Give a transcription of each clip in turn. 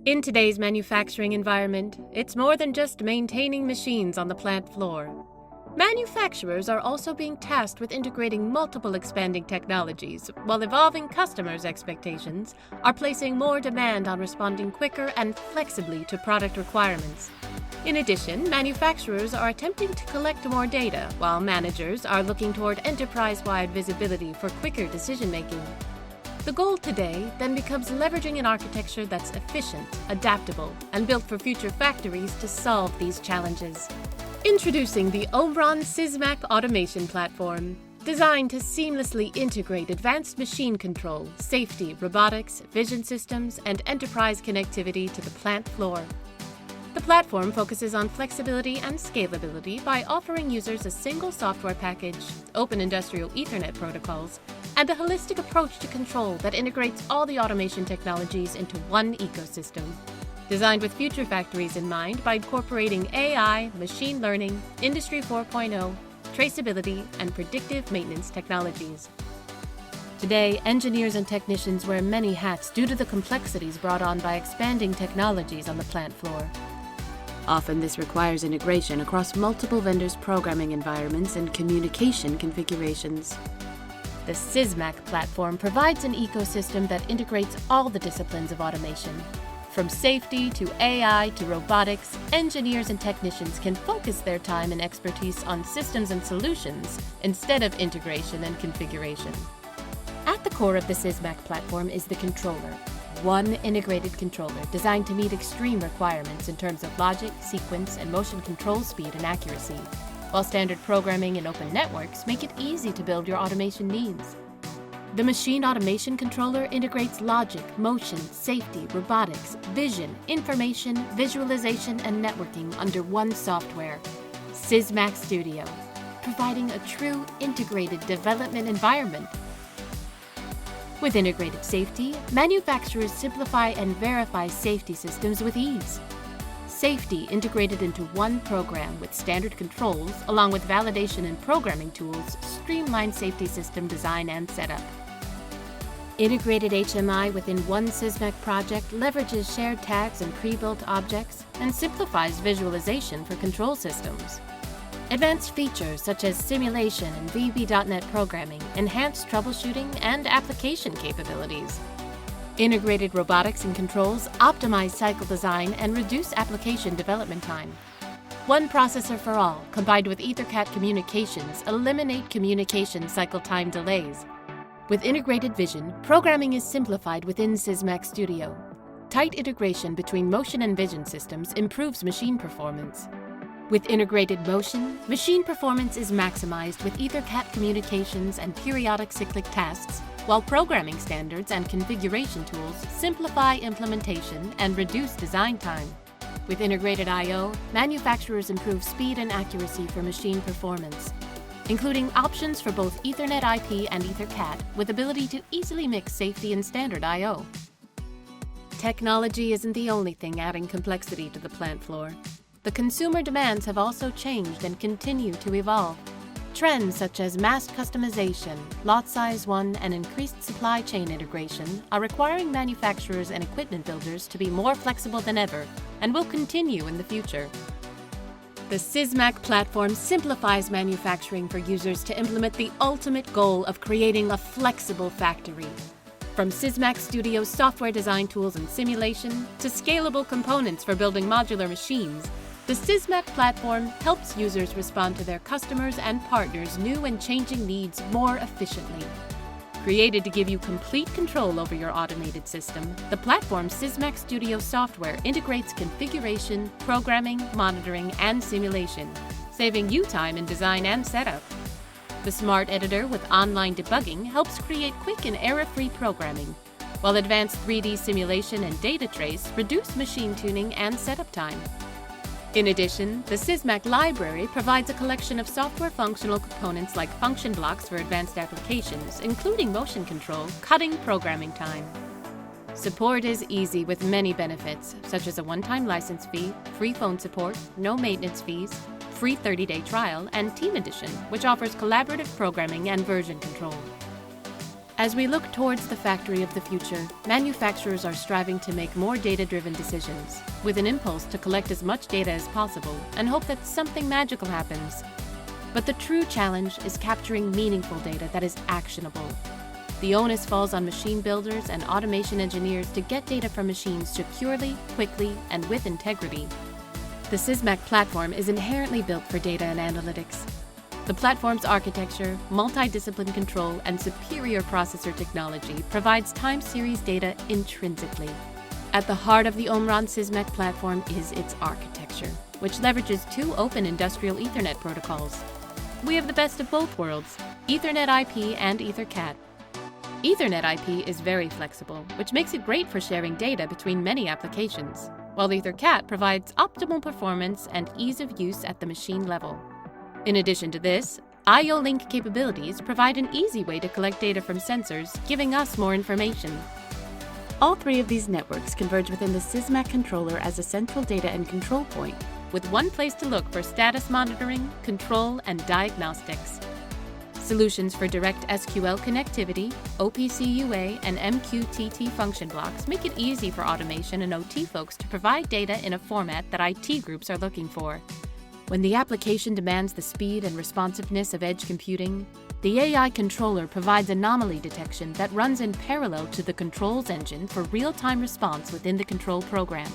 In today's manufacturing environment, it's more than just maintaining machines on the plant floor. Manufacturers are also being tasked with integrating multiple expanding technologies, while evolving customers' expectations are placing more demand on responding quicker and flexibly to product requirements. In addition, manufacturers are attempting to collect more data, while managers are looking toward enterprise-wide visibility for quicker decision-making. The goal today then becomes leveraging an architecture that's efficient, adaptable, and built for future factories to solve these challenges. Introducing the OMRON Sysmac automation platform, designed to seamlessly integrate advanced machine control, safety, robotics, vision systems, and enterprise connectivity to the plant floor. The platform focuses on flexibility and scalability by offering users a single software package, open industrial Ethernet protocols, and a holistic approach to control that integrates all the automation technologies into one ecosystem. Designed with future factories in mind by incorporating AI, machine learning, Industry 4.0, traceability, and predictive maintenance technologies. Today, engineers and technicians wear many hats due to the complexities brought on by expanding technologies on the plant floor. Often this requires integration across multiple vendors' programming environments and communication configurations. The Symac platform provides an ecosystem that integrates all the disciplines of automation. From safety to AI to robotics, engineers and technicians can focus their time and expertise on systems and solutions instead of integration and configuration. At the core of the Symac platform is the controller, one integrated controller designed to meet extreme requirements in terms of logic, sequence, and motion control speed and accuracy, while standard programming and open networks make it easy to build your automation needs. The machine automation controller integrates logic, motion, safety, robotics, vision, information, visualization, and networking under one software, Symac Studio, providing a true integrated development environment. With integrated safety, manufacturers simplify and verify safety systems with ease. Safety integrated into one program with standard controls, along with validation and programming tools, streamline safety system design and setup. Integrated HMI within one Symac project leverages shared tags and pre-built objects and simplifies visualization for control systems. Advanced features such as simulation and VB.NET programming enhance troubleshooting and application capabilities. Integrated robotics and controls optimize cycle design and reduce application development time. One processor for all, combined with EtherCAT communications, eliminate communication cycle time delays. With integrated vision, programming is simplified within Symac Studio. Tight integration between motion and vision systems improves machine performance. With integrated motion, machine performance is maximized with EtherCAT communications and periodic cyclic tasks, while programming standards and configuration tools simplify implementation and reduce design time. With integrated I/O, manufacturers improve speed and accuracy for machine performance, including options for both Ethernet IP and EtherCAT with ability to easily mix safety and standard I/O. Technology isn't the only thing adding complexity to the plant floor. The consumer demands have also changed and continue to evolve. Trends such as mass customization, lot size one, and increased supply chain integration are requiring manufacturers and equipment builders to be more flexible than ever and will continue in the future. The Symac platform simplifies manufacturing for users to implement the ultimate goal of creating a flexible factory. From Symac Studio's software design tools and simulation to scalable components for building modular machines, the Symac platform helps users respond to their customers' and partners' new and changing needs more efficiently. Created to give you complete control over your automated system, the platform's Symac Studio software integrates configuration, programming, monitoring, and simulation, saving you time in design and setup. The Smart Editor with online debugging helps create quick and error-free programming, while advanced 3D simulation and data trace reduce machine tuning and setup time. In addition, the Symac library provides a collection of software functional components like function blocks for advanced applications, including motion control, cutting programming time. Support is easy with many benefits, such as a one-time license fee, free phone support, no maintenance fees, free 30-day trial, and Team Edition, which offers collaborative programming and version control. As we look towards the factory of the future, manufacturers are striving to make more data-driven decisions, with an impulse to collect as much data as possible and hope that something magical happens. But the true challenge is capturing meaningful data that is actionable. The onus falls on machine builders and automation engineers to get data from machines securely, quickly, and with integrity. The Symac platform is inherently built for data and analytics. The platform's architecture, multidiscipline control, and superior processor technology provides time series data intrinsically. At the heart of the OMRON Sysmac platform is its architecture, which leverages two open industrial Ethernet protocols. We have the best of both worlds, Ethernet IP and EtherCAT. Ethernet IP is very flexible, which makes it great for sharing data between many applications, while EtherCAT provides optimal performance and ease of use at the machine level. In addition to this, I/O link capabilities provide an easy way to collect data from sensors, giving us more information. All three of these networks converge within the Symac controller as a central data and control point, with one place to look for status monitoring, control, and diagnostics. Solutions for direct SQL connectivity, OPC UA, and MQTT function blocks make it easy for automation and OT folks to provide data in a format that IT groups are looking for. When the application demands the speed and responsiveness of edge computing, the AI controller provides anomaly detection that runs in parallel to the controls engine for real-time response within the control program.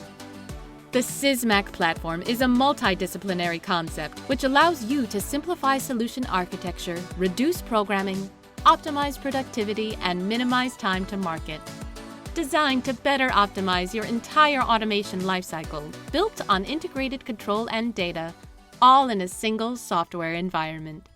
The Symac platform is a multidisciplinary concept which allows you to simplify solution architecture, reduce programming, optimize productivity, and minimize time to market. Designed to better optimize your entire automation lifecycle, built on integrated control and data, all in a single software environment.